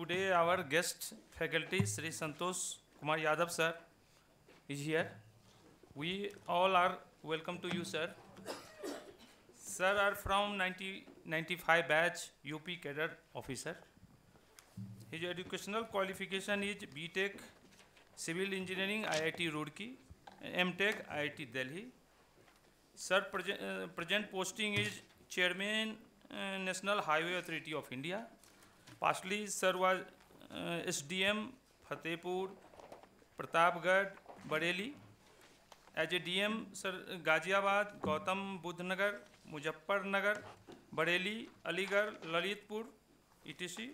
today our guest faculty Sri Santosh Kumar Yadav sir is here. We all are welcome to you, sir. Sir are from 1995 batch UP cadre officer. His educational qualification is BTech Civil Engineering IIT Roorkee, MTech IIT Delhi. Sir present posting is Chairman National Highway Authority of India. Pastly sir was SDM Fatehpur, Pratapgarh, Bareilly. As a DM sir Ghaziabad, Gautam Budh Nagar, Muzaffarnagar, Bareilly, Aligarh, Lalitpur, etc.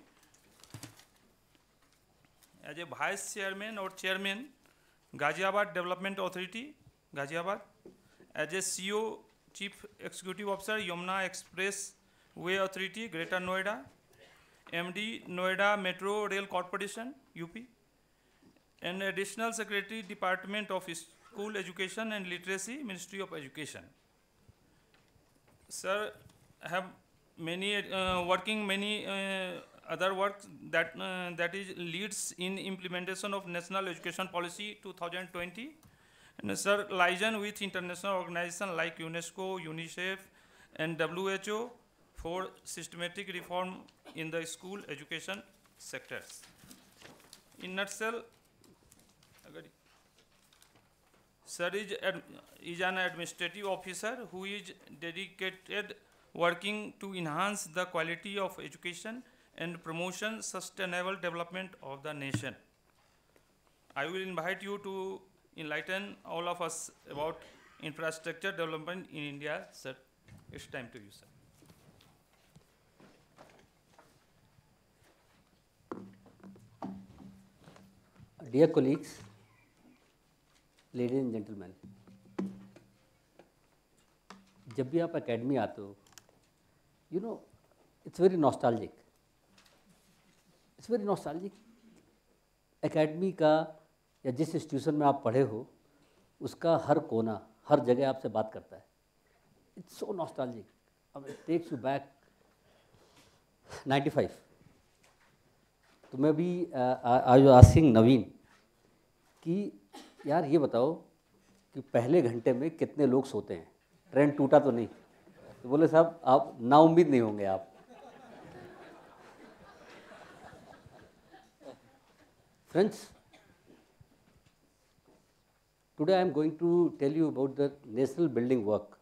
As a Vice Chairman or Chairman, Ghaziabad Development Authority, Ghaziabad. As a CEO, Chief Executive Officer, Yamuna Express Way Authority, Greater Noida. MD, Noida Metro Rail Corporation, UP. And Additional Secretary, Department of School Education and Literacy, Ministry of Education. Sir have many other works that is leads in implementation of National Education Policy 2020. And sir liaison with international organizations like UNESCO, UNICEF, and WHO for systematic reform in the school education sectors. In nutshell, sir is an administrative officer who is dedicated working to enhance the quality of education and promotion sustainable development of the nation. I will invite you to enlighten all of us about infrastructure development in India. Sir, it's time to you, sir. Dear colleagues, ladies and gentlemen, जब भी आप academy आते हो, you know, it's very nostalgic. It's very nostalgic. Academy का या जिस institution में आप पढ़े हो, उसका हर कोना, हर जगह आपसे बात करता है. It's so nostalgic. It takes you back 95. तो मैं भी आई वाज आस्किंग नवीन कि यार ये बताओ कि पहले घंटे में कितने लोग सोते हैं, ट्रेन टूटा तो नहीं? तो बोले साहब आप नाउम्मीद नहीं होंगे आप. Friends, today I am going to tell you about the national building work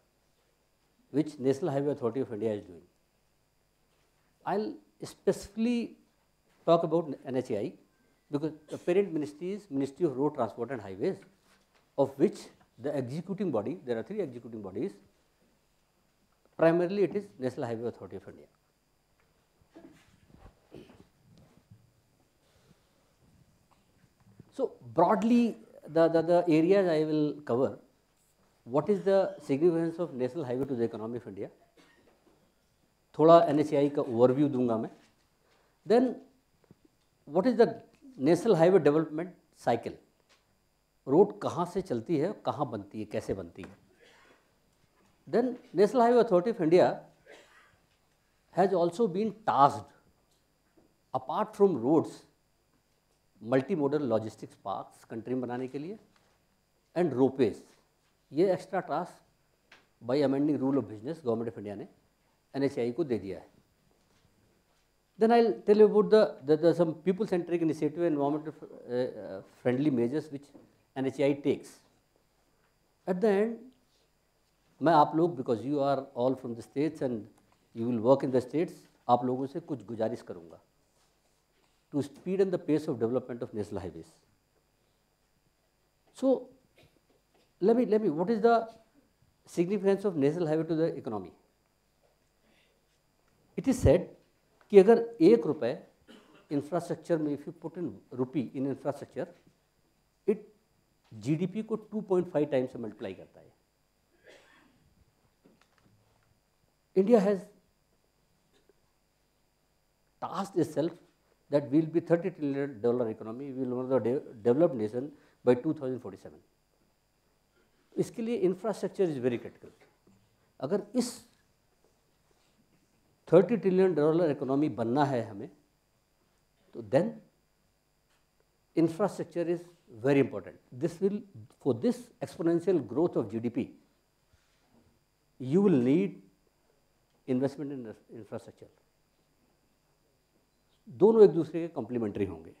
which National Highway Authority of India is doing. I'll specifically talk about NHAI because the parent ministry is Ministry of Road Transport and Highways, of which the executing body, there are 3 executing bodies, primarily it is National Highway Authority of India. So broadly the areas I will cover: what is the significance of National Highway to the economy of India, थोड़ा NHAI का overview दूंगा मैं, then what is the National Highway Development Cycle, road कहाँ से चलती है, कहाँ बनती है, कैसे बनती है. Then National Highway Authority of India has also been tasked, apart from roads, multimodal logistics parks country में बनाने के लिए and ropeways. ये extra task by amending rule of business Government of India ने NHAI को दे दिया है. Then I'll tell you about the some people-centric initiative and environmental friendly measures which NHAI takes. At the end, मैं आप लोग, because you are all from the states and you will work in the states, आप लोगों से कुछ गुजारिश करूँगा to speed and the pace of development of national highways. So let me what is the significance of national highway to the economy? It is said कि अगर 1 रुपये infrastructure में, if you put in rupee in infrastructure, it GDP को 2.5 times से multiply करता है. India has tasked itself that we will be $30 trillion economy, we will be one of the developed nation by 2047. इसके लिए infrastructure is very critical. अगर इस $30 trillion economy बनना है हमें, तो then infrastructure is very important. This will, for this exponential growth of GDP, you will need investment in infrastructure. दोनों एक दूसरे के कॉम्प्लीमेंट्री होंगे.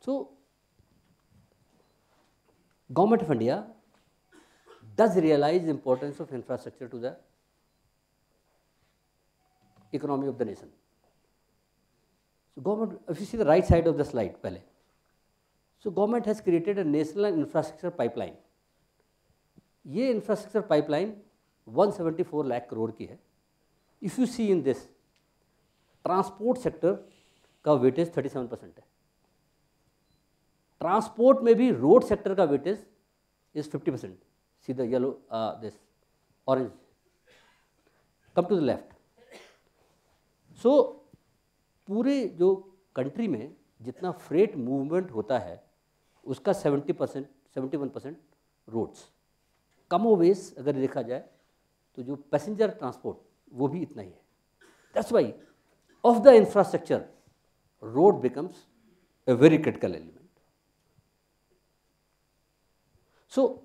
So, Government of India does realize the importance of infrastructure to the economy of the nation. So, government, if you see the right side of the slide पहले, so government has created a national infrastructure pipeline. ये infrastructure pipeline 174 lakh crore की है. If you see in this, transport sector का weightage 37% है. Transport में भी road sector का weightage is 50%. See the yellow this orange. Come to the left. So पूरे जो कंट्री में जितना फ्रेट मूवमेंट होता है उसका 70%, 71% रोड्स. कमोवेश अगर देखा जाए तो जो पैसेंजर ट्रांसपोर्ट वो भी इतना ही है. That's why of the infrastructure road becomes a very critical element. So,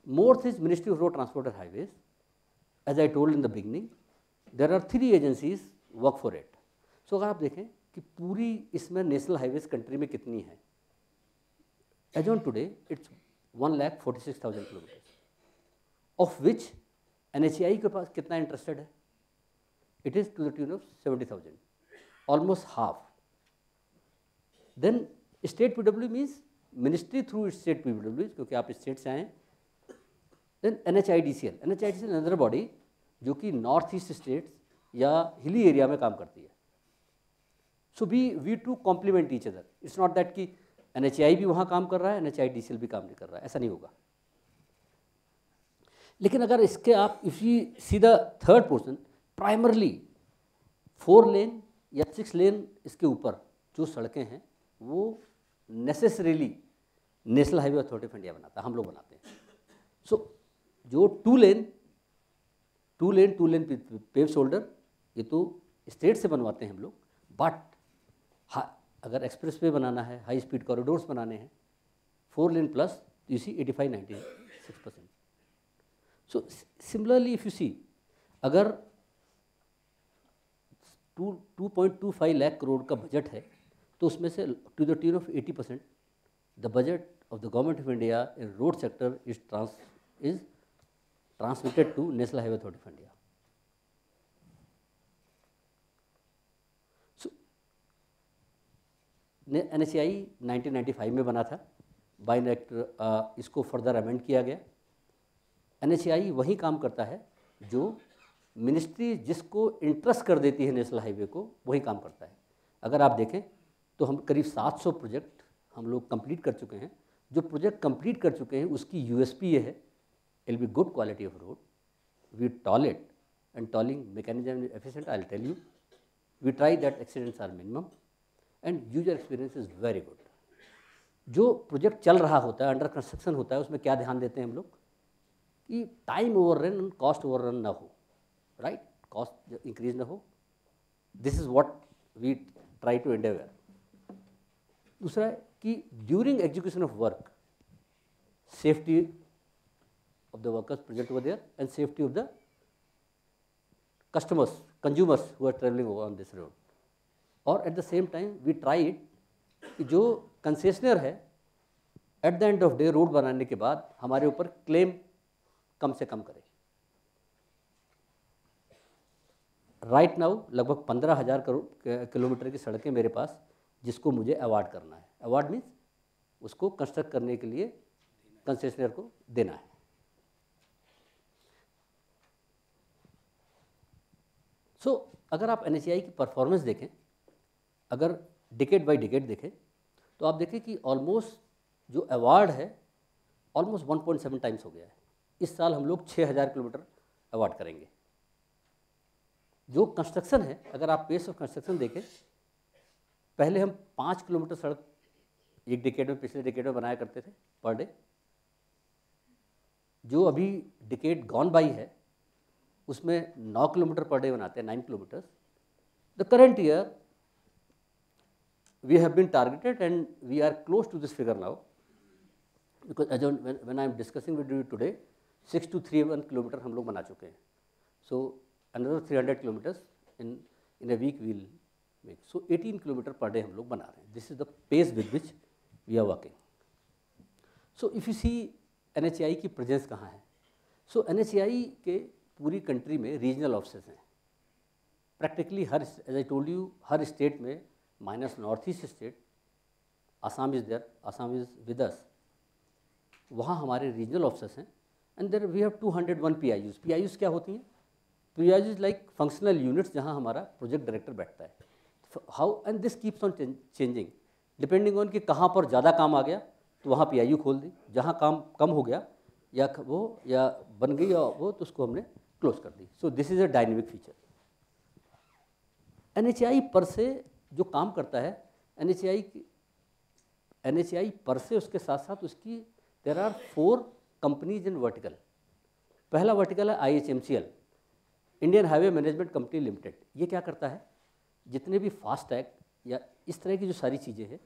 MoRTH is Ministry of Road Transport and Highways. As I told in the beginning, there are 3 agencies work for it. So, अगर आप देखें कि पूरी इसमें national highways country में कितनी है, as on today it's 1,46,000 kilometre, of which NHAI के पास कितना इंटरेस्टेड है? It is to the tune of 70,000, almost half. Then state PWD means ministry through state PWD, क्योंकि आप स्टेट से आए. Then NHIDCL. NHIDCL another body जो कि नॉर्थ ईस्ट स्टेट्स या हिली एरिया में काम करती है. So we too complement each other. It's not that कि NHAI भी वहाँ काम कर रहा है, NHIDCL भी काम नहीं कर रहा है, ऐसा नहीं होगा. लेकिन अगर इसके आप if you see the third portion, primarily 4 लेन या 6 लेन इसके ऊपर जो सड़कें हैं वो necessarily national Highway Authority of India बनाता है, हम लोग बनाते हैं. सो जो 2 लेन पेव शोल्डर ये तो स्टेट से बनवाते हैं हम लोग. बट अगर एक्सप्रेस वे बनाना है, हाई स्पीड कॉरिडोर्स बनाने हैं, 4 lane plus you see 85-96%. So similarly if you see अगर 2.25 लाख करोड़ का बजट है तो उसमें से to the tune of 80% the budget of the government of India in road sector is transmitted to National Highway Authority of India. So NHAI 1995 में बना था, by act इसको फर्दर अमेंड किया गया. NHAI वही काम करता है जो मिनिस्ट्री जिसको इंटरेस्ट कर देती है नेशनल हाईवे को, वही काम करता है. अगर आप देखें तो हम करीब 700 प्रोजेक्ट हम लोग कंप्लीट कर चुके हैं. जो प्रोजेक्ट कंप्लीट कर चुके हैं उसकी USP ये है, it will be good quality of road, we toll it and tolling mechanism is efficient. I will tell you, we try that accidents are minimum and user experience is very good. जो project चल रहा होता है, under construction होता है, उसमें क्या ध्यान देते हैं हम लोग कि टाइम ओवररन, कॉस्ट ओवररन ना हो, राइट, कॉस्ट इंक्रीज ना हो. This is what we try to endeavour. दूसरा है कि during execution of work, safety of the workers present over there and safety of the customers, consumers who are travelling on this road. और at the same time we try it कि जो concessionaire है at the end of day road बनाने के बाद हमारे ऊपर claim कम से कम करे. राइट नाउ लगभग 15,000 किलोमीटर की सड़कें मेरे पास जिसको मुझे अवार्ड करना है. अवार्ड मीन्स उसको कंस्ट्रक्ट करने के लिए कंसेशनर को देना है. सो अगर आप NHAI की परफॉर्मेंस देखें, अगर डिकेड बाय डिकेड देखें तो आप देखें कि ऑलमोस्ट जो अवार्ड है ऑलमोस्ट 1.7 टाइम्स हो गया है. इस साल हम लोग 6,000 किलोमीटर अवार्ड करेंगे. जो कंस्ट्रक्शन है, अगर आप पेस ऑफ कंस्ट्रक्शन देखें, पहले हम 5 किलोमीटर सड़क एक डिकेड में, पिछले डिकेड में बनाया करते थे पर डे. जो अभी डिकेड गॉन बाई है उसमें 9 किलोमीटर पर डे बनाते हैं, 9 kilometres. The current year we have been targeted and we are close to this figure now, because as when I am discussing with you today, 6231 kilometre हम लोग बना चुके हैं. So another 300 kilometers in a week we will make. So 18 kilometer per day हम लोग बना रहे हैं. This is the pace with which we are working. So if you see NHAI की प्रेजेंस कहाँ है, so NHAI के पूरी कंट्री में रीजनल ऑफिसेस हैं. प्रैक्टिकली हर, एज आई टोल्ड यू, हर स्टेट में minus north east state, Assam is there, Assam is with us, वहाँ हमारे रीजनल ऑफिसर्स हैं. And there we have 201 PIUs. PIUs क्या होती हैं? PIUs इज लाइक फंक्शनल यूनिट्स जहाँ हमारा प्रोजेक्ट डायरेक्टर बैठता है. How and this keeps on changing depending on कि कहाँ पर ज़्यादा काम आ गया तो वहाँ PIU खोल दी, जहाँ काम कम हो गया या वो या बन गई या वो तो उसको हमने क्लोज कर दी. So this is a dynamic feature. NHAI पर से जो काम करता है, NHAI पर से उसके साथ साथ उसकी there are 4 companies in vertical. पहला वर्टिकल है IHMCL, Indian Highway Management Company Limited. ये क्या करता है? जितने भी फास्ट टैग या इस तरह की जो सारी चीज़ें हैं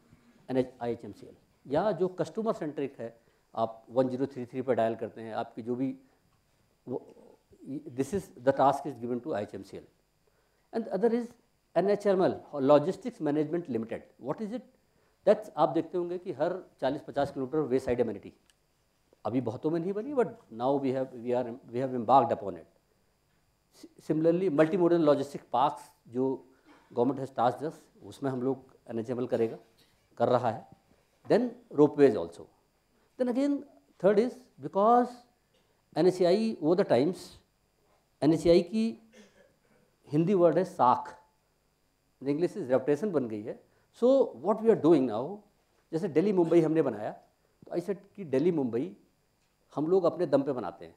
IHMCL, या जो कस्टमर सेंट्रिक है, आप 1033 पर डायल करते हैं, आपकी जो भी this is the task is given to IHMCL. And other is NHML, Logistics Management Limited. What is it? That's, आप देखते होंगे कि हर 40-50 किलोमीटर वे साइड एमिनिटी अभी बहुतों में नहीं बनी, but now we have embarked upon it. Similarly multi modal logistic parks जो गवर्नमेंट हैज टास्क्ड अस, उसमें हम लोग NHML कर रहा है. Then ropeways also. Then again third is because NHAI over the times, NHAI की हिंदी वर्ड है साख, इंग्लिश से रेपुटेशन बन गई है. So what we are doing now, जैसे दिल्ली मुंबई हमने बनाया, तो आई सेड कि दिल्ली मुंबई हम लोग अपने दम पे बनाते हैं,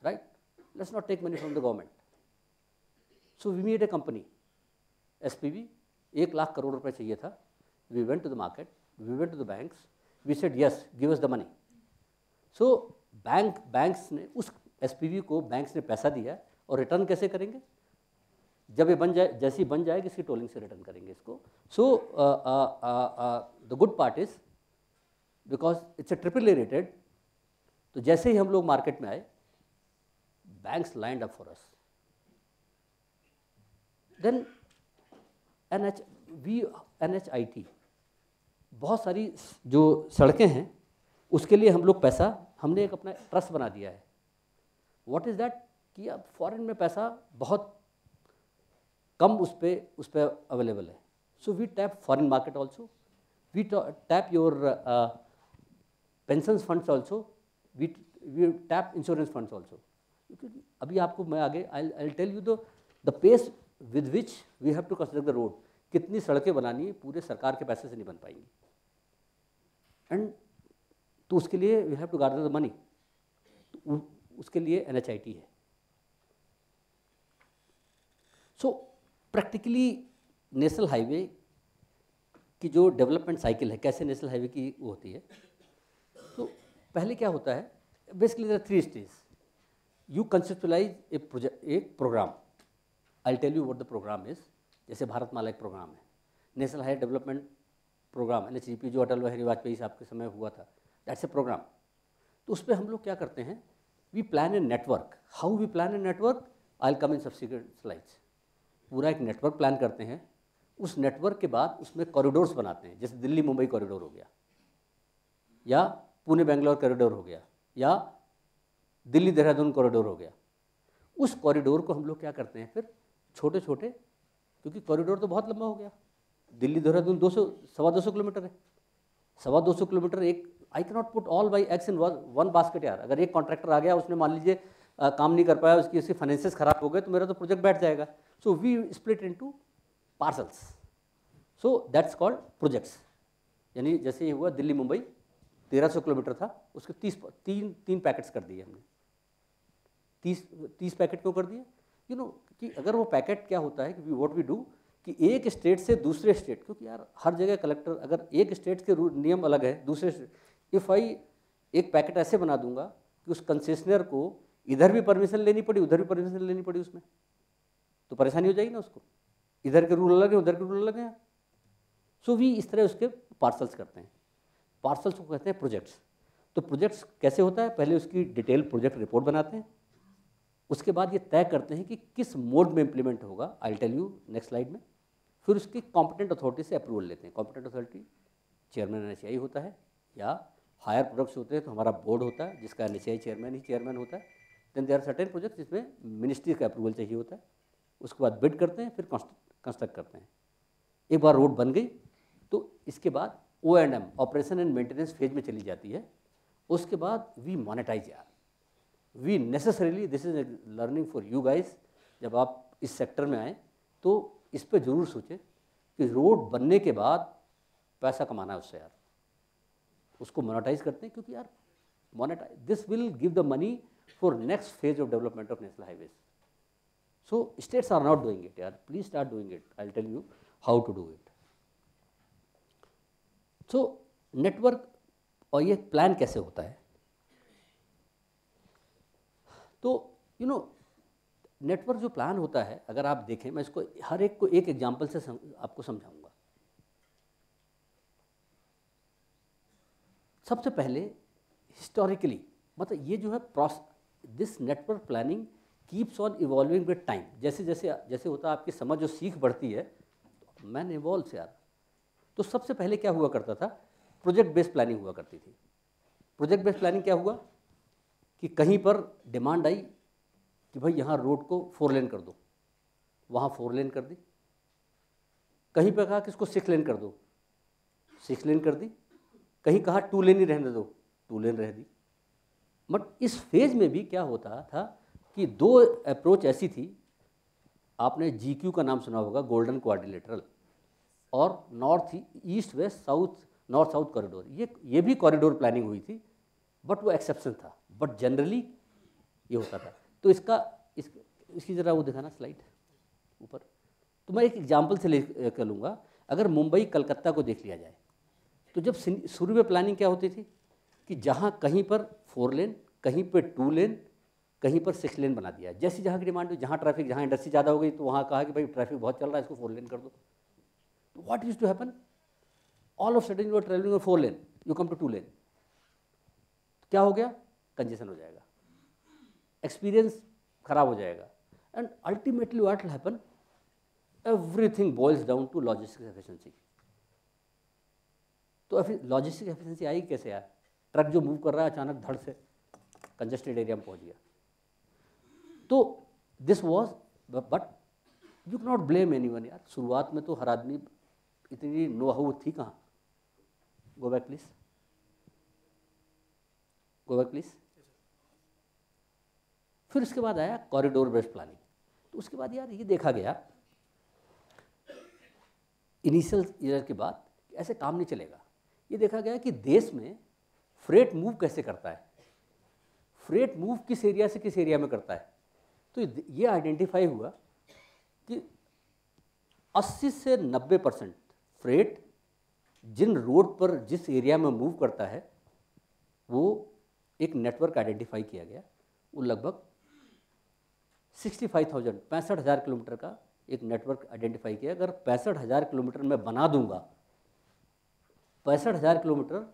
right? Let's not take money from the government. So we made a company SPV, 1 lakh crore रुपए चाहिए था. We went to the market, we went to the banks, we said yes give us the money. So banks ने उस SPV को banks ने पैसा दिया, और रिटर्न कैसे करेंगे? जब ये बन जाए, जैसे ही बन जाएगी इसकी टोलिंग से रिटर्न करेंगे इसको. So the good part is because it's a AAA rated, तो जैसे ही हम लोग मार्केट में आए, banks lined up for us. Then NHIT, बहुत सारी जो सड़कें हैं उसके लिए हम लोग पैसा, हमने एक अपना ट्रस्ट बना दिया है. What is that? कि अब फॉरेन में पैसा बहुत कम उस पर अवेलेबल है. So we tap foreign market also, we tap your pension funds also, we tap insurance funds also. अभी आपको मैं आगे I tell you the pace with which we have to construct the road. कितनी सड़कें बनानी है पूरे सरकार के पैसे से नहीं बन पाएंगी. एंड तो उसके लिए we have to gather the money. उसके लिए NHIT है. सो प्रैक्टिकली नेशनल हाईवे की जो डेवलपमेंट साइकिल है, कैसे नेशनल हाईवे की वो होती है, तो पहले क्या होता है, basically there are 3 stage. You conceptualise a project, एक programme. I tell you what the programme is. जैसे भारतमाला एक प्रोग्राम है, national highway development programme NHDP जो अटल बिहारी वाजपेयी साहब के समय हुआ था, दैट्स ए प्रोग्राम. तो उस पर हम लोग क्या करते हैं, we plan a network. How we plan a network, I will come in subsequent slides. पूरा एक नेटवर्क प्लान करते हैं. उस नेटवर्क के बाद उसमें कॉरिडोर्स बनाते हैं. जैसे दिल्ली मुंबई कॉरिडोर हो गया, या पुणे बेंगलोर कॉरिडोर हो गया, या दिल्ली देहरादून कॉरिडोर हो गया. उस कॉरिडोर को हम लोग क्या करते हैं फिर छोटे छोटे, क्योंकि कॉरिडोर तो बहुत लंबा हो गया, दिल्ली देहरादून 200-225 किलोमीटर है. 225 किलोमीटर एक, I can not put all my eggs in one basket यार. अगर एक कॉन्ट्रैक्टर आ गया, उसने मान लीजिए काम नहीं कर पाया, उसके फाइनेंसेस खराब हो गए, तो मेरा तो प्रोजेक्ट बैठ जाएगा. So we split into parcels. So that's called projects. यानी जैसे ये हुआ दिल्ली मुंबई 1300 किलोमीटर था, उसके 3 पैकेट्स कर दिए हमने. 30 पैकेट क्यों कर दिए? यू नो कि अगर वो पैकेट क्या होता है कि व्हाट वी डू कि एक स्टेट से दूसरे स्टेट, क्योंकि यार हर जगह कलेक्टर, अगर एक स्टेट के नियम अलग है दूसरे स्टेट, इफ़ आई एक पैकेट ऐसे बना दूंगा कि उस कंसेशनर को इधर भी परमिशन लेनी पड़ी, उधर भी परमिशन लेनी पड़ी, उसमें तो परेशानी हो जाएगी ना उसको. इधर के रूल अलग हैं, उधर के रूल अलग हैं। सो वी इस तरह उसके पार्सल्स करते हैं। पार्सल्स को कहते हैं प्रोजेक्ट्स। तो प्रोजेक्ट्स कैसे होता है, पहले उसकी डिटेल प्रोजेक्ट रिपोर्ट बनाते हैं, उसके बाद ये तय करते हैं कि किस मोड में इम्प्लीमेंट होगा। I will tell you next slide में। फिर उसकी कॉम्पिटेंट अथॉरिटी से अप्रूवल लेते हैं। कॉम्पिटेंट अथॉरिटी चेयरमैन एनएचएआई होता है, या हायर प्रोडक्ट्स होते हैं तो हमारा बोर्ड होता है जिसका एनएचएआई चेयरमैन ही चेयरमैन होता है। Then there are certain project जिसमें मिनिस्ट्री का अप्रूवल चाहिए होता है। उसके बाद बिड करते हैं, फिर कंस्ट्रक्ट करते हैं। एक बार रोड बन गई तो इसके बाद O&M, operation and maintenance phase में चली जाती है। उसके बाद वी मोनेटाइज यार, we necessarily, this is learning for you guys, जब आप इस सेक्टर में आए तो इस पर जरूर सोचें कि रोड बनने के बाद पैसा कमाना है उससे यार, उसको मोनेटाइज करते हैं, क्योंकि यार monetise this will give the money for next phase of development of national highways. So states are not doing it यार, please start doing it. I will tell you how to do it. So network और ये plan कैसे होता है, तो you know network जो plan होता है, अगर आप देखें, मैं इसको हर एक को एक एग्जांपल से आपको समझाऊंगा। सबसे पहले हिस्टोरिकली, मतलब ये जो है this network planning keeps on evolving with time. जैसे जैसे जैसे होता है आपकी समझ और सीख बढ़ती है, मैन इवॉल्व्स यार। तो सबसे पहले क्या हुआ करता था, प्रोजेक्ट बेस्ड प्लानिंग हुआ करती थी। प्रोजेक्ट बेस्ड प्लानिंग क्या हुआ कि कहीं पर डिमांड आई कि भाई यहाँ रोड को 4 लेन कर दो, वहाँ 4 लेन कर दी। कहीं पर कहा कि इसको 6 लेन कर दो, 6 लेन कर दी। कहीं कहा 2 लेन ही रहने दो, 2 लेन रह दी। बट इस फेज में भी क्या होता था कि 2 अप्रोच ऐसी थी, आपने GQ का नाम सुना होगा, गोल्डन क्वाड्रिलेटरल, और north east west south, north south corridor. ये भी कॉरिडोर प्लानिंग हुई थी, बट वो एक्सेप्शन था, बट जनरली ये होता था। तो इसकी ज़रा वो दिखाना स्लाइड ऊपर। तो मैं एक एग्जांपल से ले कर लूँगा। अगर मुंबई कलकत्ता को देख लिया जाए, तो जब शुरू में प्लानिंग क्या होती थी कि जहाँ कहीं पर 4 लेन, कहीं पर 2 लेन, कहीं पर 6 लेन बना दिया। जैसी जहाँ की डिमांड हुई, जहाँ ट्रैफिक, जहाँ इंडस्ट्री ज़्यादा हो गई, तो वहाँ कहा कि भाई ट्रैफिक बहुत चल रहा है, इसको 4 लेन कर दो। What used to happen, all of sudden you are travelling on 4 lane, you come to 2 lane, क्या हो गया, कंजेशन हो जाएगा, एक्सपीरियंस खराब हो जाएगा, and ultimately what will happen, everything boils down to logistics efficiency. तो लॉजिस्टिक एफिशिएंसी आई कैसे यार, ट्रक जो मूव कर रहा है अचानक धड़ से कंजेस्टेड एरिया में पहुंच गया। तो this was, but you can not blame anyone यार। शुरुआत में तो हर आदमी, इतनी नो हाउ थी कहाँ। Go back please, go back please. फिर उसके बाद आया कॉरिडोर बेस्ड प्लानिंग। तो उसके बाद यार ये देखा गया इनिशियल ईयर के बाद ऐसे काम नहीं चलेगा। ये देखा गया कि देश में फ्रेट मूव कैसे करता है, फ्रेट मूव किस एरिया से किस एरिया में करता है। तो ये आइडेंटिफाई हुआ कि 80 से 90% फ्रेट जिन रोड पर जिस एरिया में मूव करता है, वो एक नेटवर्क आइडेंटिफाई किया गया। वो लगभग 65,000 किलोमीटर का एक नेटवर्क आइडेंटिफाई किया। अगर 65,000 किलोमीटर मैं बना दूंगा, 65,000 किलोमीटर,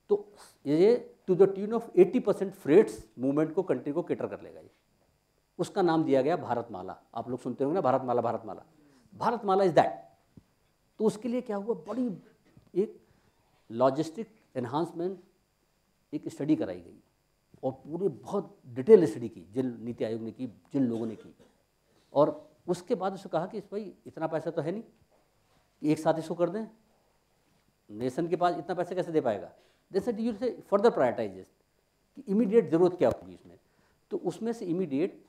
तो ये to the tune of 80% freights movement को, कंट्री को कैटर कर लेगा। ये उसका नाम दिया गया भारतमाला। आप लोग सुनते होंगे ना, भारतमाला भारतमाला, भारतमाला इज दैट। तो उसके लिए क्या हुआ, बड़ी एक लॉजिस्टिक एनहांसमेंट एक स्टडी कराई गई, और पूरी बहुत डिटेल स्टडी की, जिन नीति आयोग ने की, जिन लोगों ने की। और उसके बाद उसने कहा कि भाई इतना पैसा तो है नहीं कि एक साथ इसको कर दें, नेशन के पास इतना पैसा कैसे दे पाएगा। जैसे यू से फर्दर प्रायोरिटाइज कि इमीडिएट ज़रूरत क्या होगी इसमें। तो उसमें से इमीडिएट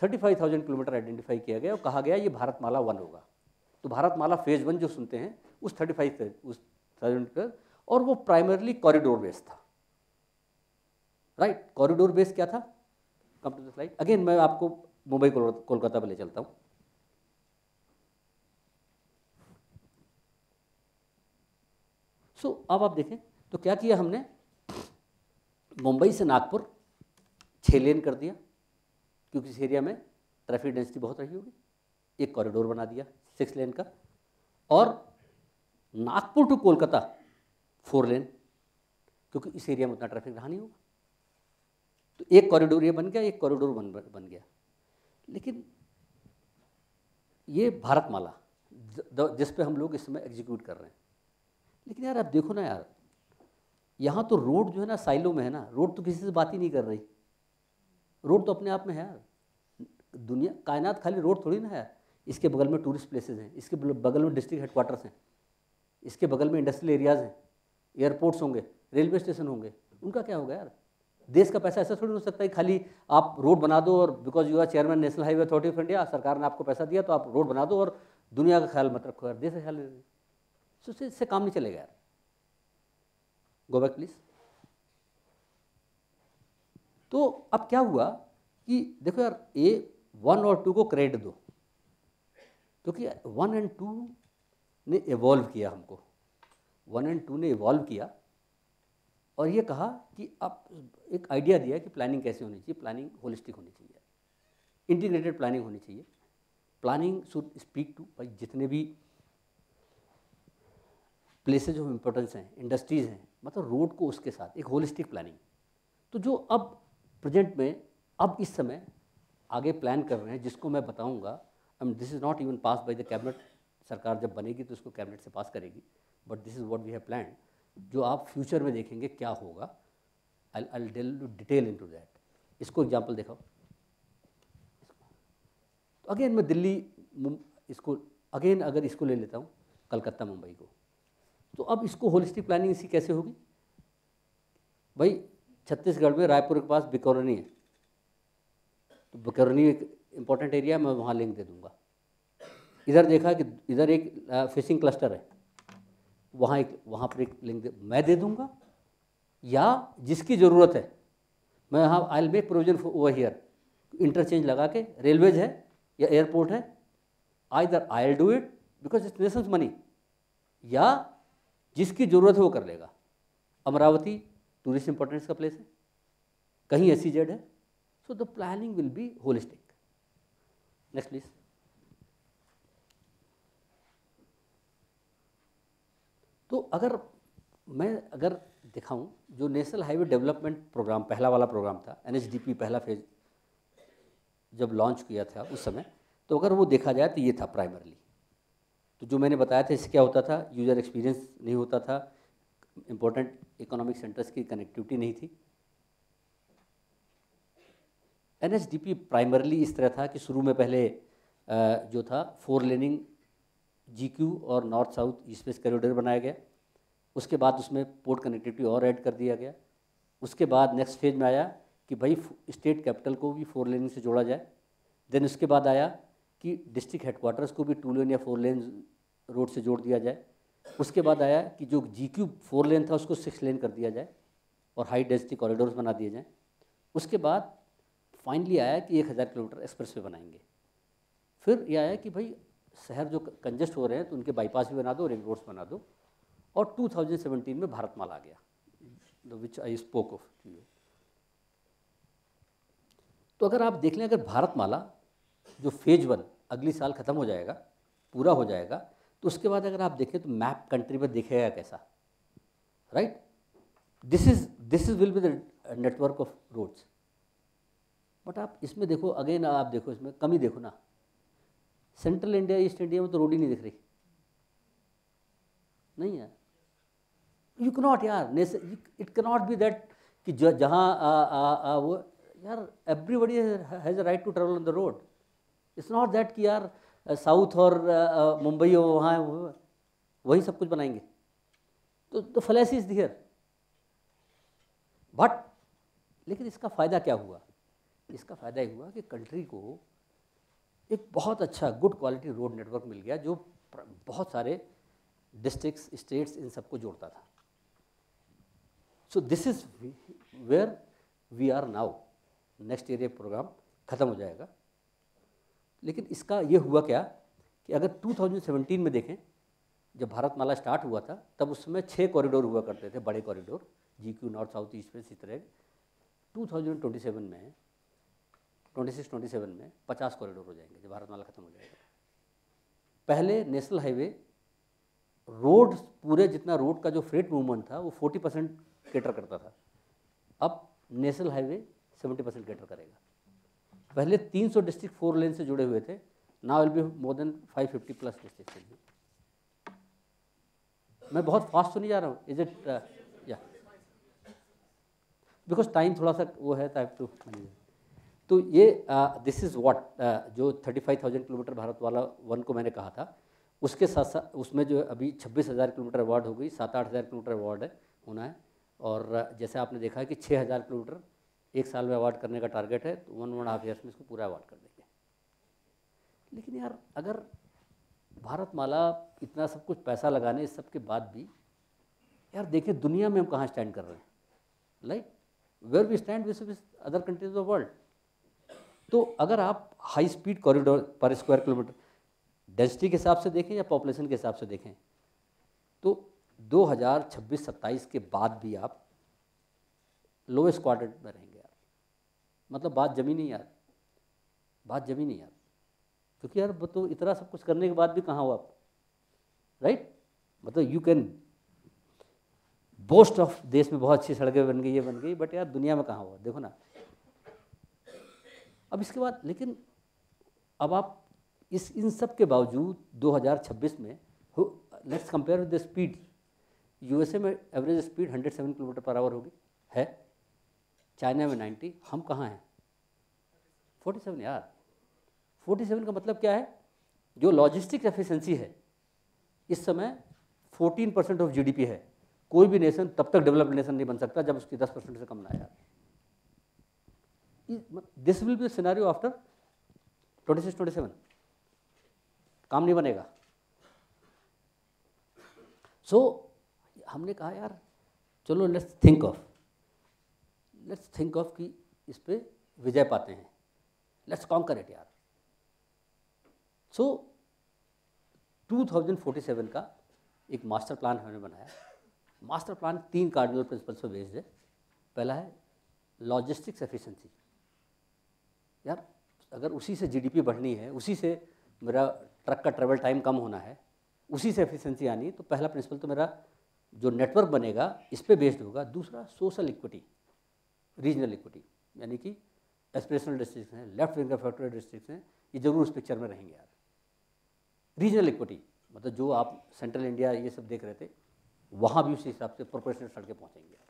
35,000 किलोमीटर आइडेंटिफाई किया गया और कहा गया ये भारतमाला 1 होगा। तो भारतमाला फेज़ 1 जो सुनते हैं उस 35,000 पर, और वो प्राइमरली कॉरिडोर बेस्ड था। राइट, कॉरिडोर बेस्ड क्या था, come to the slide again. मैं आपको मुंबई कोलकाता पर ले चलता हूँ। अब आप देखें तो क्या किया हमने, मुंबई से नागपुर 6 लेन कर दिया, क्योंकि इस एरिया में ट्रैफिक डेंसिटी बहुत रही होगी। एक कॉरिडोर बना दिया 6 लेन का, और नागपुर टू कोलकाता 4 लेन, क्योंकि इस एरिया में उतना ट्रैफिक रहा नहीं होगा। तो एक कॉरिडोर ये बन गया, एक कॉरिडोर बन गया। लेकिन ये भारतमाला जिस पे हम लोग इस समय एग्जीक्यूट कर रहे हैं, लेकिन यार आप देखो ना यार, यहाँ तो रोड जो है ना साइलो में है ना, रोड तो किसी से बात ही नहीं कर रही। रोड तो अपने आप में है यार, दुनिया कायनात खाली रोड थोड़ी ना है। इसके बगल में टूरिस्ट प्लेसेस हैं, इसके बगल में डिस्ट्रिक्ट हेडक्वार्टर्स हैं, इसके बगल में इंडस्ट्रियल एरियाज़ हैं, एयरपोर्ट्स होंगे, रेलवे स्टेशन होंगे। उनका क्या होगा यार? देश का पैसा ऐसा थोड़ी हो सकता है खाली आप रोड बना दो और because you are chairman National Highway Authority of India, सरकार ने आपको पैसा दिया तो आप रोड बना दो और दुनिया का ख्याल मत रखो यार, देश का ख्याल। तो इससे काम नहीं चलेगा यार। Go back please. तो अब क्या हुआ कि देखो यार, A1 और 2 को क्रेडिट दो, क्योंकि 1 और 2 ने इवॉल्व किया हमको। 1 और 2 ने इवॉल्व किया और ये कहा कि अब एक आइडिया दिया कि प्लानिंग कैसे होनी चाहिए। प्लानिंग होलिस्टिक होनी चाहिए, इंटीग्रेटेड प्लानिंग होनी चाहिए। प्लानिंग शुड स्पीक टू भाई जितने भी प्लेसेज ऑफ इम्पोर्टेंस हैं, इंडस्ट्रीज़ हैं, मतलब रोड को उसके साथ एक होलिस्टिक प्लानिंग। तो जो अब प्रेजेंट में अब इस समय आगे प्लान कर रहे हैं, जिसको मैं बताऊंगा, this is not even pass by the cabinet. सरकार जब बनेगी तो उसको कैबिनेट से पास करेगी, but this is what we have planned. जो आप फ्यूचर में देखेंगे क्या होगा, I tell you detail into that. इसको एग्जांपल दिखाओ। तो अगेन मैं दिल्ली इसको अगेन अगर इसको ले लेता हूँ, कलकत्ता मुंबई को, तो अब इसको होलिस्टिक प्लानिंग इसी कैसे होगी भाई? छत्तीसगढ़ में रायपुर के पास बिकौरनी है, तो बिकौरनी एक इम्पॉर्टेंट एरिया, मैं वहाँ लिंक दे दूँगा। इधर देखा कि इधर एक फिशिंग क्लस्टर है, वहाँ पर एक लिंक मैं दे दूँगा, या जिसकी ज़रूरत है मैं यहाँ I will make provision over here, interchange लगा के, रेलवेज है या एयरपोर्ट है, either I will do it because it's Nations money, या जिसकी ज़रूरत है वो कर लेगा। अमरावती टूरिस्ट इंपॉर्टेंस का प्लेस है, कहीं SEZ है, so the planning will be holistic. Next please. तो अगर दिखाऊं, जो नेशनल हाईवे डेवलपमेंट प्रोग्राम पहला वाला प्रोग्राम था, NHDP पहला फेज जब लॉन्च किया था उस समय, तो अगर वो देखा जाए तो ये था प्राइमरली। तो जो मैंने बताया था, इससे क्या होता था, यूज़र एक्सपीरियंस नहीं होता था, इम्पोर्टेंट इकोनॉमिक सेंटर्स की कनेक्टिविटी नहीं थी। NHDP प्राइमरली इस तरह था कि शुरू में पहले जो था 4 लेनिंग GQ और north south east west corridor बनाया गया। उसके बाद उसमें पोर्ट कनेक्टिविटी और ऐड कर दिया गया। उसके बाद नेक्स्ट फेज में आया कि भाई स्टेट कैपिटल को भी 4 लेनिंग से जोड़ा जाए। देन उसके बाद आया कि डिस्ट्रिक्ट हेडक्वार्टर्स को भी 2 लेन या 4 लेन रोड से जोड़ दिया जाए। उसके बाद आया कि जो GQ 4 लेन था उसको 6 लेन कर दिया जाए और हाई डेंसिटी कॉरिडोर्स बना दिए जाएँ। उसके बाद फाइनली आया कि 1000 किलोमीटर एक्सप्रेस वे बनाएंगे। फिर ये आया कि भाई शहर जो कंजेस्ट हो रहे हैं तो उनके बाईपास भी बना दो, रिंग रोड्स बना दो। और 2017 में भारतमाला आ गया, which I spoke of to you. तो अगर आप देख लें, अगर भारतमाला जो फेज 1 अगली साल ख़त्म हो जाएगा, पूरा हो जाएगा, तो उसके बाद अगर आप देखें तो मैप कंट्री में दिखेगा कैसा, राइट? This is will be the network of roads. But आप इसमें देखो, अगेन आप देखो, इसमें कमी देखो ना, सेंट्रल इंडिया ईस्ट इंडिया में तो रोड ही नहीं दिख रही, नहीं है। यू कैनॉट यार, इट कैनॉट बी दैट कि जहाँ वो यार everybody has a right to travel on the road. It's not that कि यार साउथ और मुंबई और वहाँ वही सब कुछ बनाएंगे। तो the fallacy is here. But लेकिन इसका फ़ायदा क्या हुआ? इसका फ़ायदा ये हुआ कि कंट्री को एक बहुत अच्छा गुड क्वालिटी रोड नेटवर्क मिल गया, जो बहुत सारे डिस्ट्रिक्ट्स, स्टेट्स, इन सबको जोड़ता था। So this is where we are now. Next year ये प्रोग्राम ख़त्म हो जाएगा। लेकिन इसका ये हुआ क्या कि अगर 2017 में देखें, जब भारतमाला स्टार्ट हुआ था, तब उस समय 6 कॉरिडोर हुआ करते थे, बड़े corridor, GQ north south east west, इस तरह। 2027 में 26-27 में 50 कॉरिडोर हो जाएंगे जब भारतमाला खत्म हो जाएगा। पहले नेशनल हाईवे रोड पूरे जितना रोड का जो फ्रेट मूवमेंट था वो 40% केटर करता था, अब नेशनल हाईवे 70% केटर करेगा। पहले 300 डिस्ट्रिक्ट 4 लेन से जुड़े हुए थे, now will be more than 550 plus district. मैं बहुत फास्ट तो नहीं जा रहा हूँ, इज इट? या बिकॉज टाइम थोड़ा सा वो है टाइप टू। तो ये दिस इज़ व्हाट जो 35,000 किलोमीटर भारत वाला वन को मैंने कहा था, उसके साथ साथ उसमें जो अभी 26,000 किलोमीटर अवार्ड हो गई, 7-8 हज़ार किलोमीटर अवार्ड है होना है। और जैसे आपने देखा है कि 6,000 किलोमीटर एक साल में अवार्ड करने का टारगेट है, तो 1.5 ईयर्स में इसको पूरा अवार्ड कर देंगे। लेकिन यार अगर भारतमाला इतना सब कुछ पैसा लगाने इस सब के बाद भी यार देखिए दुनिया में हम कहाँ स्टैंड कर रहे हैं, like where we stand with other countries of world. तो अगर आप हाई स्पीड कॉरिडोर पर स्क्वायर किलोमीटर डेंसिटी के हिसाब से देखें या पॉपुलेशन के हिसाब से देखें, तो 2026-27 के बाद भी आप लोएस्ट क्वाड्रेंट में रहेंगे यार। मतलब बात जमी नहीं यार, बात जमी नहीं यार, क्योंकि यार तो इतना सब कुछ करने के बाद भी कहाँ हो आप, राइट? मतलब यू कैन बोस्ट ऑफ देश में बहुत अच्छी सड़कें बन गई, ये बन गई, बट यार दुनिया में कहाँ हुआ, देखो ना। अब इसके बाद लेकिन अब आप इन सब के बावजूद 2026 में let's compare with the speed. USA में average speed 107 kilometre per hour होगी है, चाइना में 90, हम कहाँ हैं? 47 यार। 47 का मतलब क्या है? जो लॉजिस्टिक एफिशिएंसी है इस समय 14% ऑफ जीडीपी है। कोई भी नेशन तब तक डेवलप्ड नेशन नहीं बन सकता जब उसकी 10% से कम ना यार। This will be scenario after 26-27, काम नहीं बनेगा। सो हमने कहा यार चलो लेट्स थिंक ऑफ कि इस पे विजय पाते हैं, लेट्स कॉन्कर इट यार। सो 2047 का एक मास्टर प्लान हमने बनाया। मास्टर प्लान 3 कार्डिनल प्रिंसिपल्स पर बेस्ड है। पहला है लॉजिस्टिक्स एफिशिएंसी। यार अगर उसी से जीडीपी बढ़नी है, उसी से मेरा ट्रक का ट्रेवल टाइम कम होना है, उसी से एफिशिएंसी आनी है, तो पहला प्रिंसिपल तो मेरा जो नेटवर्क बनेगा इस पे बेस्ड होगा। दूसरा सोशल इक्विटी, रीजनल इक्विटी, यानी कि एस्पिरेशनल डिस्ट्रिक्ट हैं, लेफ्ट विंग फैक्टरी डिस्ट्रिक्ट हैं, ये जरूर उस पिक्चर में रहेंगे यार। रीजनल इक्विटी मतलब जो आप सेंट्रल इंडिया ये सब देख रहे थे, वहाँ भी उसी हिसाब से प्रोपोर्शनल सड़कें पहुँचेंगी यार।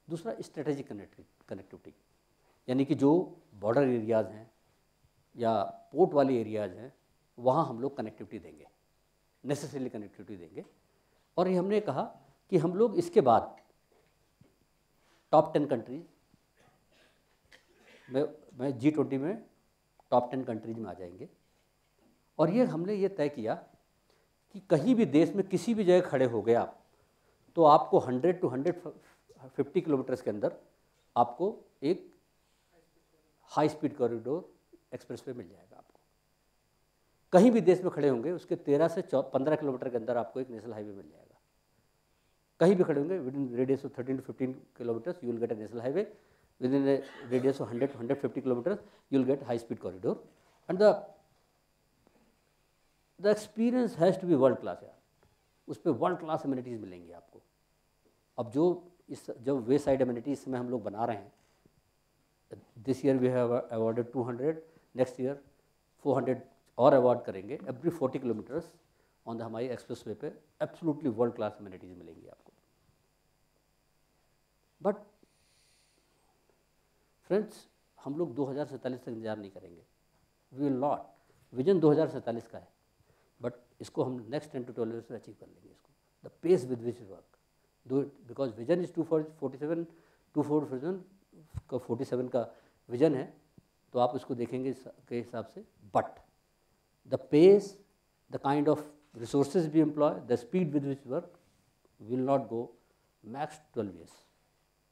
दूसरा स्ट्रेटेजिक कनेक्टिविटी, यानी कि जो बॉर्डर एरियाज़ हैं या पोर्ट वाले एरियाज़ हैं, वहाँ हम लोग कनेक्टिविटी देंगे, नेसेसरीली कनेक्टिविटी देंगे। और ये हमने कहा कि हम लोग इसके बाद टॉप 10 कंट्रीज में G20 में टॉप 10 कंट्रीज में आ जाएंगे। और ये हमने ये तय किया कि कहीं भी देश में किसी भी जगह खड़े हो गए आप, तो आपको 100 to 150 किलोमीटर्स के अंदर आपको एक हाई स्पीड कॉरिडोर एक्सप्रेसवे मिल जाएगा। आपको कहीं भी देश में खड़े होंगे उसके 13 से 15 किलोमीटर के अंदर आपको एक नेशनल हाईवे मिल जाएगा। कहीं भी खड़े होंगे within radius of 13 to 15 kilometres you will get a national highway, within radius of 100 to 150 kilometres you will get high speed corridor. And the experience has to be world class यार। उस पर world class amenities मिलेंगी आपको। अब जो वे side amenities में हम लोग बना रहे हैं, this year we have awarded 200, next year 400 और अवार्ड करेंगे। एवरी 40 किलोमीटर्स ऑन द हमारी एक्सप्रेस वे पे एब्सोल्युटली वर्ल्ड क्लास एमिनिटीज मिलेंगी आपको। बट फ्रेंड्स हम लोग 2047 तक इंतजार नहीं करेंगे, वी विल नॉट। विजन 2047 का है, बट इसको हम नेक्स्ट 10 to 12 ईयर्स में अचीव कर लेंगे इसको। The pace with which work do it, because vision is 247 का 47 का विजन है, तो आप उसको देखेंगे के हिसाब से। But the pace, the kind of resources we employ, the speed with which work will not go max 12 years.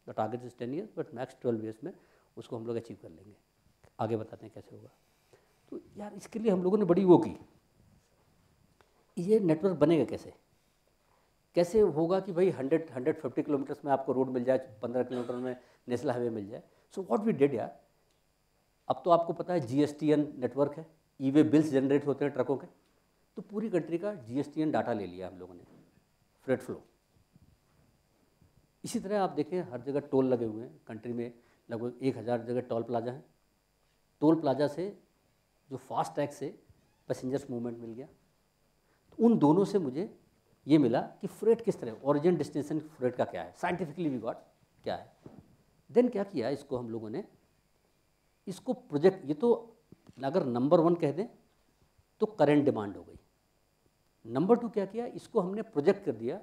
The target is 10 years, but max 12 years में उसको हम लोग अचीव कर लेंगे। आगे बताते हैं कैसे होगा। तो यार इसके लिए हम लोगों ने बड़ी वो की, ये नेटवर्क बनेगा कैसे होगा कि भाई 150 किलोमीटर्स में आपको रोड मिल जाए, 15 किलोमीटर में नेशनल हाईवे मिल जाए। सो व्हाट वी डिड यार, अब तो आपको पता है GSTN नेटवर्क है, ई वे बिल्स जनरेट होते हैं ट्रकों के, तो पूरी कंट्री का GSTN डाटा ले लिया हम लोगों ने, फ्रेट फ्लो। इसी तरह आप देखें हर जगह टोल लगे हुए हैं कंट्री में, लगभग 1000 जगह टोल प्लाजा है। टोल प्लाजा से जो फास्ट टैग से पैसेंजर्स मूवमेंट मिल गया। तो उन दोनों से मुझे ये मिला कि फ्रेट किस तरह, ओरिजिन डेस्टिनेशन फ्रेट का क्या है, साइंटिफिकली वी गॉट क्या है। देन क्या किया इसको हम लोगों ने, इसको प्रोजेक्ट, ये तो अगर नंबर 1 कह दें तो करेंट डिमांड हो गई। नंबर 2 क्या किया, इसको हमने प्रोजेक्ट कर दिया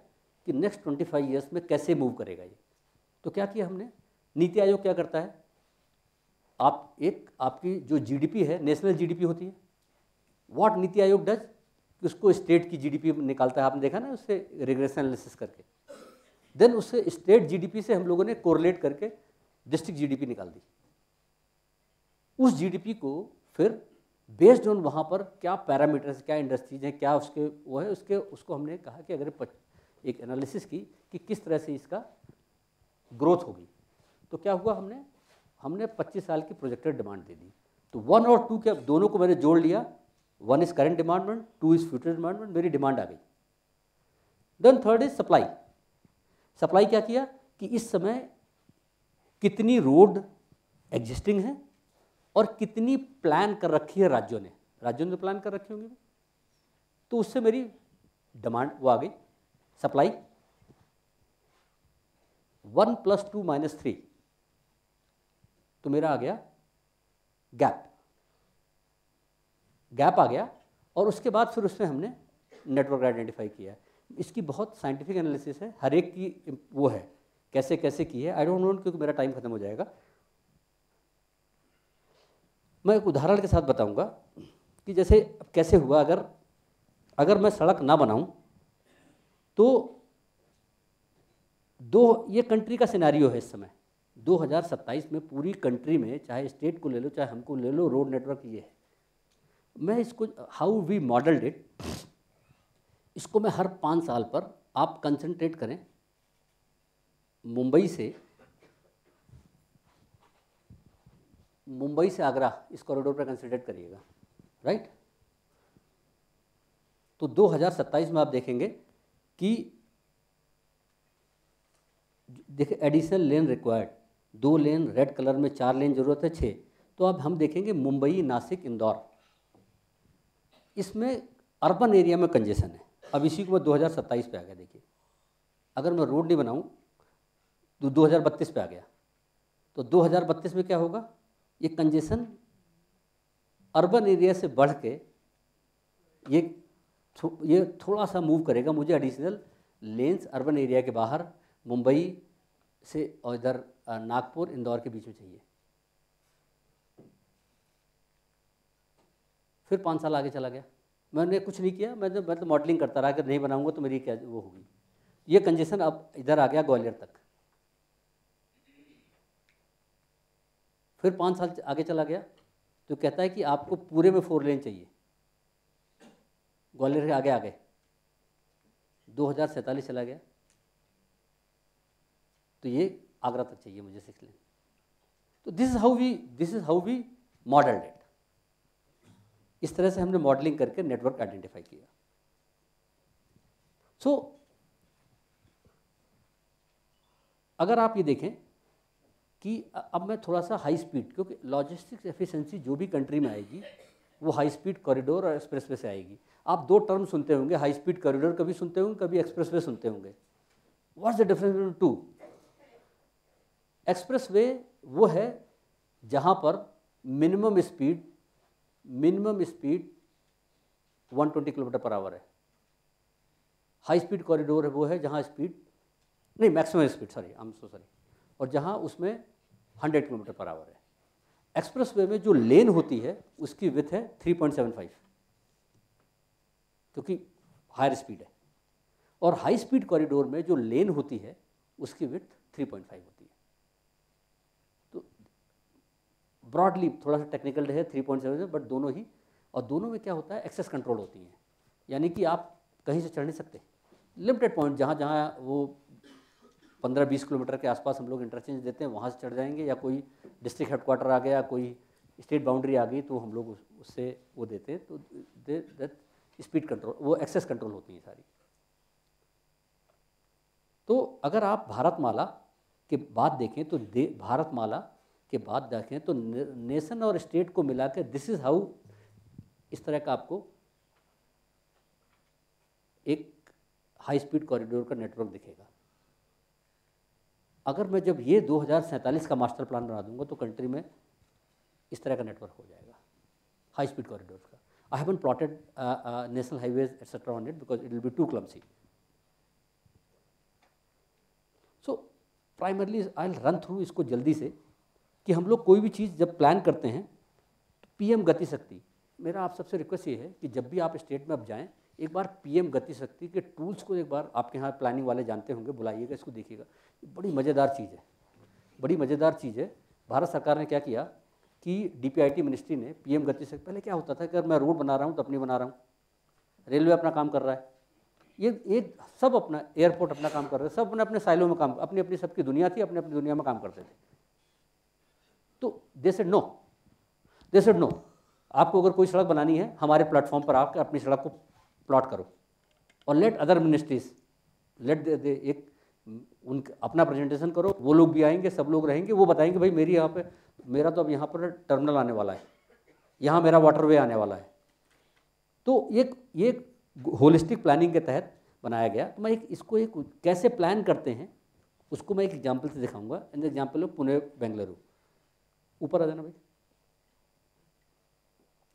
कि नेक्स्ट 25 ईयर्स में कैसे मूव करेगा ये। तो क्या किया हमने, नीति आयोग क्या करता है, आपकी जो GDP है, नेशनल GDP होती है, व्हाट नीति आयोग डज, उसको स्टेट की GDP निकालता है, आपने देखा ना उससे रिग्रेशन एनालिसिस करके। देन उससे स्टेट GDP से हम लोगों ने कोरिलेट करके डिस्ट्रिक्ट GDP निकाल दी। उस GDP को फिर बेस्ड ऑन वहाँ पर क्या पैरामीटर्स, क्या इंडस्ट्रीज हैं, क्या उसके वो है, उसको हमने कहा कि अगर एक एनालिसिस की कि किस तरह से इसका ग्रोथ होगी। तो क्या हुआ, हमने 25 साल की प्रोजेक्टेड डिमांड दे दी। तो 1 और 2 के दोनों को मैंने जोड़ लिया, 1 इज़ करेंट डिमांडमेंट, 2 इज़ फ्यूचर डिमांडमेंट, मेरी डिमांड आ गई। Then 3rd is supply. Supply क्या किया कि इस समय कितनी रोड एग्जिस्टिंग है और कितनी प्लान कर रखी है राज्यों ने प्लान कर रखी होंगी, तो उससे मेरी डिमांड वो आ गई, सप्लाई। 1 + 2 - 3, तो मेरा आ गया गैप आ गया। और उसके बाद फिर उसमें हमने नेटवर्क आइडेंटिफाई किया। इसकी बहुत साइंटिफिक एनालिसिस है, हर एक की वो है कैसे कैसे की है, आई डोंट नो क्योंकि मेरा टाइम खत्म हो जाएगा। मैं एक उदाहरण के साथ बताऊंगा कि जैसे कैसे हुआ, अगर मैं सड़क ना बनाऊं तो ये कंट्री का सिनेरियो है इस समय 2027 में, पूरी कंट्री में, चाहे स्टेट को ले लो चाहे हमको ले लो, रोड नेटवर्क ये है। मैं इसको हाउ वी मॉडल्ड इट, इसको मैं हर 5 साल पर आप कंसंट्रेट करें, मुंबई से आगरा इस कॉरिडोर पर कंसंट्रेट करिएगा, राइट। तो 2027 में आप देखेंगे कि देखिए एडिशनल लेन रिक्वायर्ड, 2 लेन रेड कलर में, 4 लेन जरूरत है, 6। तो अब हम देखेंगे मुंबई, नासिक, इंदौर, इसमें अर्बन एरिया में कंजेशन है। अब इसी को मैं 2027 पे आ गया। देखिए अगर मैं रोड नहीं बनाऊं तो 2032 पे आ गया। तो 2032 में क्या होगा, ये कंजेशन अर्बन एरिया से बढ़ के ये थोड़ा सा मूव करेगा, मुझे एडिशनल लेन्स अर्बन एरिया के बाहर मुंबई से और इधर नागपुर, इंदौर के बीच में चाहिए। फिर 5 साल आगे चला गया, मैंने कुछ नहीं किया, मैं तो मॉडलिंग करता रहा, अगर नहीं बनाऊंगा तो मेरी क्या वो होगी। ये कंजेशन अब इधर आ गया ग्वालियर तक। फिर 5 साल आगे चला गया तो कहता है कि आपको पूरे में 4 लेन चाहिए, ग्वालियर के आगे आ गए। 2047 चला गया तो ये आगरा तक चाहिए मुझे 6 लेन। तो this is how we modelled it. इस तरह से हमने मॉडलिंग करके नेटवर्क आइडेंटिफाई किया। सो अगर आप ये देखें कि अब मैं थोड़ा सा हाई स्पीड, क्योंकि लॉजिस्टिक्स एफिशिएंसी जो भी कंट्री में आएगी वो हाई स्पीड कॉरिडोर और एक्सप्रेसवे से आएगी। आप 2 टर्म सुनते होंगे, हाई स्पीड कॉरिडोर कभी सुनते होंगे, कभी एक्सप्रेसवे सुनते होंगे। What's the difference between 2? Expressway वो है जहाँ पर मिनिमम स्पीड 120 km/h है। हाई स्पीड कॉरिडोर है वो है जहाँ स्पीड नहीं, maximum speed, sorry I am so sorry, और जहाँ उसमें 100 km/h है। एक्सप्रेसवे में जो लेन होती है उसकी विड्थ है 3.75, क्योंकि हायर स्पीड है। और हाई स्पीड कॉरिडोर में जो लेन होती है उसकी विड्थ 3.5 होती है। तो ब्रॉडली थोड़ा सा टेक्निकल है 3.7, बट दोनों ही, और दोनों में क्या होता है, एक्सेस कंट्रोल होती हैं, यानी कि आप कहीं से चढ़ नहीं सकते। लिमिटेड पॉइंट जहाँ जहाँ वो 15-20 किलोमीटर के आसपास हम लोग इंटरचेंज देते हैं, वहाँ से चढ़ जाएंगे, या कोई डिस्ट्रिक्ट हेडक्वार्टर आ गया, कोई स्टेट बाउंड्री आ गई तो हम लोग उससे वो देते हैं। तो स्पीड कंट्रोल, वो एक्सेस कंट्रोल होती हैं सारी। तो अगर आप भारतमाला के बाद देखें तो भारतमाला के बाद देखें तो नेशन और स्टेट को मिला के दिस इज हाउ, इस तरह का आपको एक हाई स्पीड कॉरिडोर का नेटवर्क दिखेगा। अगर मैं जब ये 2047 का मास्टर प्लान बना दूंगा तो कंट्री में इस तरह का नेटवर्क हो जाएगा हाई स्पीड कॉरिडोर का। I haven't plotted national highways etcetera on it because it will be too clumsy. So primarily I will run through इसको जल्दी से कि हम लोग कोई भी चीज़ जब प्लान करते हैं तो पीएम गति शक्ति, मेरा आप सबसे रिक्वेस्ट ये है कि जब भी आप स्टेट में अब जाएं एक बार पीएम गति शक्ति के टूल्स को एक बार, आपके यहाँ प्लानिंग वाले जानते होंगे, बुलाइएगा, इसको देखिएगा। बड़ी मज़ेदार चीज़ है, बड़ी मज़ेदार चीज़ है। भारत सरकार ने क्या किया कि डीपीआईटी मिनिस्ट्री ने पीएम गति शक्ति, पहले क्या होता था कि अगर मैं रोड बना रहा हूँ तो अपनी बना रहा हूँ, रेलवे अपना काम कर रहा है, ये सब अपना, एयरपोर्ट अपना काम कर रहे हैं, सब अपने अपने साइलों में काम, अपनी अपनी सबकी दुनिया थी, अपनी अपनी दुनिया में काम करते थे। तो दे सेड नो, आपको अगर कोई सड़क बनानी है हमारे प्लेटफॉर्म पर आकर अपनी सड़क को प्लॉट करो और लेट अदर मिनिस्ट्रीज लेट एक उनका अपना प्रेजेंटेशन करो, वो लोग भी आएंगे, सब लोग रहेंगे, वो बताएंगे भाई मेरी यहाँ पे, मेरा तो अब यहाँ पर टर्मिनल आने वाला है, यहाँ मेरा वाटरवे आने वाला है। तो ये होलिस्टिक प्लानिंग के तहत बनाया गया। तो मैं इसको एक कैसे प्लान करते हैं उसको मैं एक एग्जाम्पल से दिखाऊंगा। In example of Pune Bengaluru, ऊपर आ जाना भाई,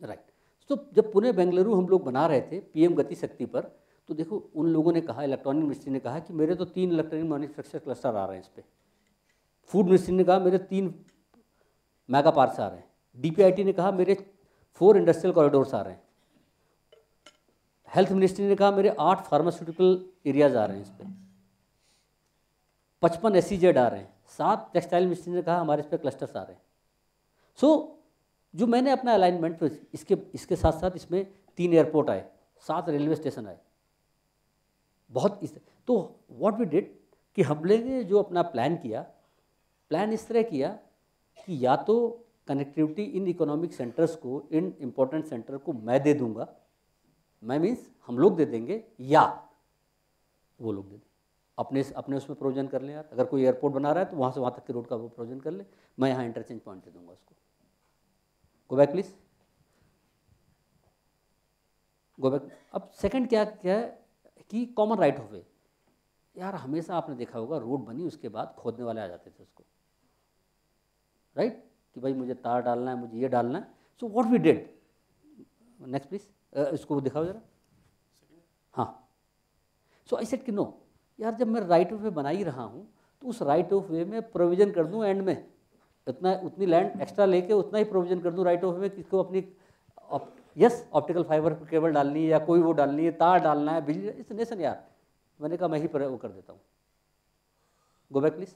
राइट। तो जब पुणे बेंगलुरु हम लोग बना रहे थे पीएम गति शक्ति पर, तो देखो उन लोगों ने कहा, इलेक्ट्रॉनिक मिनिस्ट्री ने कहा कि मेरे तो 3 इलेक्ट्रॉनिक मैन्युफैक्चर क्लस्टर आ रहे हैं इस पर। फूड मिनिस्ट्री ने कहा मेरे 3 मेगा पार्क्स आ रहे हैं। डीपीआईटी ने कहा मेरे 4 इंडस्ट्रियल कॉरिडोर्स आ रहे हैं। हेल्थ मिनिस्ट्री ने कहा मेरे 8 फार्मास्यूटिकल एरियाज आ रहे हैं इस पर। 55 एसईजेड आ रहे हैं। 7 टेक्सटाइल मिनिस्ट्री ने कहा हमारे इस पर क्लस्टर्स आ रहे हैं। सो जो मैंने अपना अलाइनमेंट इसके साथ साथ इसमें 3 एयरपोर्ट आए, 7 रेलवे स्टेशन आए, बहुत तो व्हाट वी डिड कि हमने जो अपना प्लान किया, प्लान इस तरह किया कि या तो कनेक्टिविटी इन इकोनॉमिक सेंटर्स को, इन इम्पोर्टेंट सेंटर को मैं दे दूंगा, मैं मीन्स हम लोग दे देंगे या वो लोग दे दें, अपने उसमें प्रोविजन कर लें। यार अगर कोई एयरपोर्ट बना रहा है तो वहाँ से वहाँ तक के रोड का वो प्रोविजन कर ले, मैं यहाँ इंटरचेंज पॉइंट दे दूंगा उसको। Go back please, go back. अब सेकंड क्या है कि कॉमन राइट ऑफ वे। यार हमेशा आपने देखा होगा रोड बनी उसके बाद खोदने वाले आ जाते थे उसको, राइट, कि भाई मुझे तार डालना है, मुझे ये डालना है। So what we did, next please, इसको दिखाओ जरा। हाँ, सो आई सेड कि नो यार, जब मैं राइट ऑफ वे बना ही रहा हूँ तो उस राइट ऑफ वे में प्रोविजन कर दूँ, एंड में उतनी लैंड एक्स्ट्रा लेके उतना ही प्रोविजन कर दूँ राइट ऑफ वे, किसको अपनी यस ऑप्टिकल फाइबर केबल डालनी है या कोई वो डालनी है, तार डालना है, बिजली, इस नेशन यार, मैंने कहा मैं ही वो कर देता हूँ। Go back please.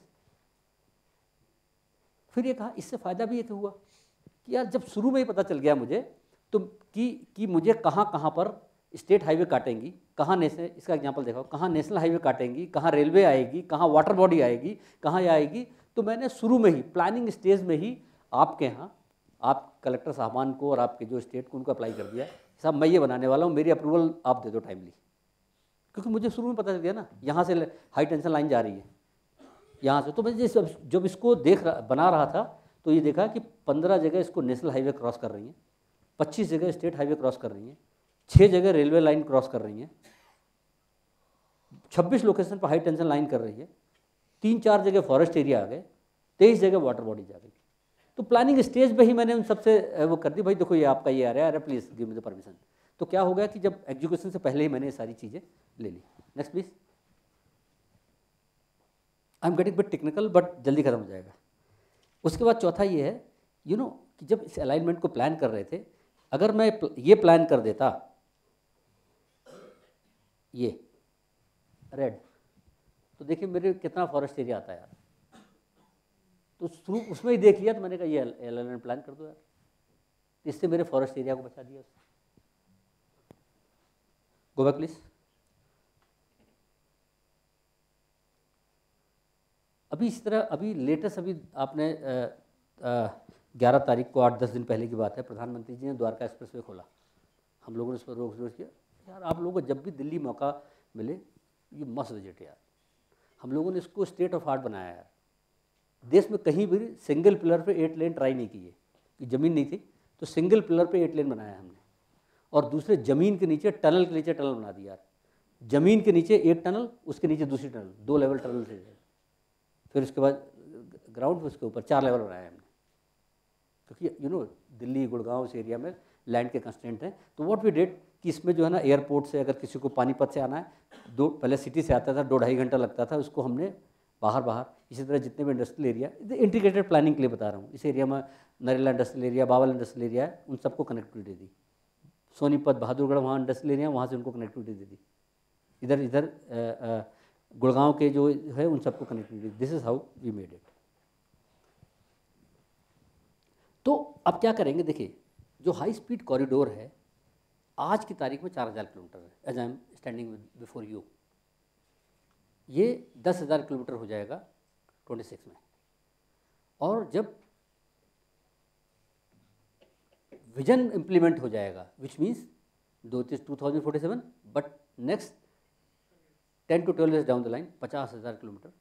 फिर ये कहा इससे फ़ायदा भी ये हुआ कि यार जब शुरू में ही पता चल गया मुझे तो कि मुझे कहाँ पर स्टेट हाईवे काटेंगी, कहाँ नेशनल, इसका एग्जांपल देखो, कहाँ नेशनल हाईवे काटेंगी, कहाँ रेलवे आएगी, कहाँ वाटर बॉडी आएगी, कहाँ ये आएगी। तो मैंने शुरू में ही प्लानिंग स्टेज में ही आपके यहाँ आप कलेक्टर साहबान को और आपके जो स्टेट को उनको अप्लाई कर दिया, साहब मैं ये बनाने वाला हूँ, मेरी अप्रूवल आप दे दो टाइमली, क्योंकि मुझे शुरू में पता चल गया ना यहाँ से हाई टेंशन लाइन जा रही है यहाँ से। तो मैं जब इसको बना रहा था तो ये देखा कि 15 जगह इसको नेशनल हाईवे क्रॉस कर रही हैं, 25 जगह स्टेट हाईवे क्रॉस कर रही हैं, 6 जगह रेलवे लाइन क्रॉस कर रही हैं, 26 लोकेशन पर हाई टेंशन लाइन कर रही है, 3-4 जगह फॉरेस्ट एरिया आ गए, 23 जगह वाटर बॉडी जा गई। तो प्लानिंग स्टेज पे ही मैंने उन सबसे वो कर दी, भाई देखो ये आपका ये आ रहा है, please give me the permission. तो क्या हो गया कि जब एग्जीक्यूशन से पहले ही मैंने ये सारी चीज़ें ले ली। Next please. I am getting bit technical but जल्दी खत्म हो जाएगा। उसके बाद चौथा ये है कि जब इस अलाइनमेंट को प्लान कर रहे थे, अगर मैं ये प्लान कर देता ये रेड, तो देखिए मेरे कितना फॉरेस्ट एरिया आता है यार। तो शुरू उसमें ही देख लिया तो मैंने कहा ये अलाइनमेंट प्लान कर दो यार, इससे मेरे फॉरेस्ट एरिया को बचा दिया। Go back please. अभी इस तरह अभी लेटेस्ट अभी आपने 11 तारीख को 8-10 दिन पहले की बात है, प्रधानमंत्री जी ने द्वारका एक्सप्रेसवे खोला। हम लोगों ने उस पर रोक किया, यार आप लोगों को जब भी दिल्ली मौका मिले ये मस्ट विजिट यार। हम लोगों ने इसको स्टेट ऑफ आर्ट बनाया है यार। देश में कहीं भी सिंगल पिलर पे 8 लेन ट्राई नहीं की है, कि ज़मीन नहीं थी तो सिंगल पिलर पे 8 लेन बनाया हमने। और दूसरे ज़मीन के नीचे टनल के नीचे टनल बना दिया यार। ज़मीन के नीचे एक टनल, उसके नीचे दूसरी टनल, 2 लेवल टनल से। फिर उसके बाद ग्राउंड पे उसके ऊपर 4 लेवल बनाया हमने, क्योंकि दिल्ली गुड़गांव इस एरिया में लैंड के कंस्टेंट हैं। तो व्हाट वी डिड कि इसमें जो है ना एयरपोर्ट से अगर किसी को पानीपत से आना है, पहले सिटी से आता था 2-2.5 घंटा लगता था, उसको हमने बाहर इसी तरह जितने भी इंडस्ट्रियल एरिया, इंटीग्रेटेड प्लानिंग के लिए बता रहा हूँ, इस एरिया में Narela industrial area, Bawal industrial area है, उन सबको कनेक्टिविटी दी। सोनीपत बहादुरगढ़ वहाँ इंडस्ट्रियल एरिया, वहाँ से उनको कनेक्टिविटी दे दी। इधर गुड़गांव के जो है उन सबको connectivity. This is how we made it. तो अब क्या करेंगे, देखिए जो हाई स्पीड कॉरिडोर है आज की तारीख में 4000 किलोमीटर है, as I am standing before you. ये 10,000 किलोमीटर हो जाएगा 26 में। और जब विजन इम्प्लीमेंट हो जाएगा, which means 2047, but next 10 to 12 years down the line 50,000 kilometre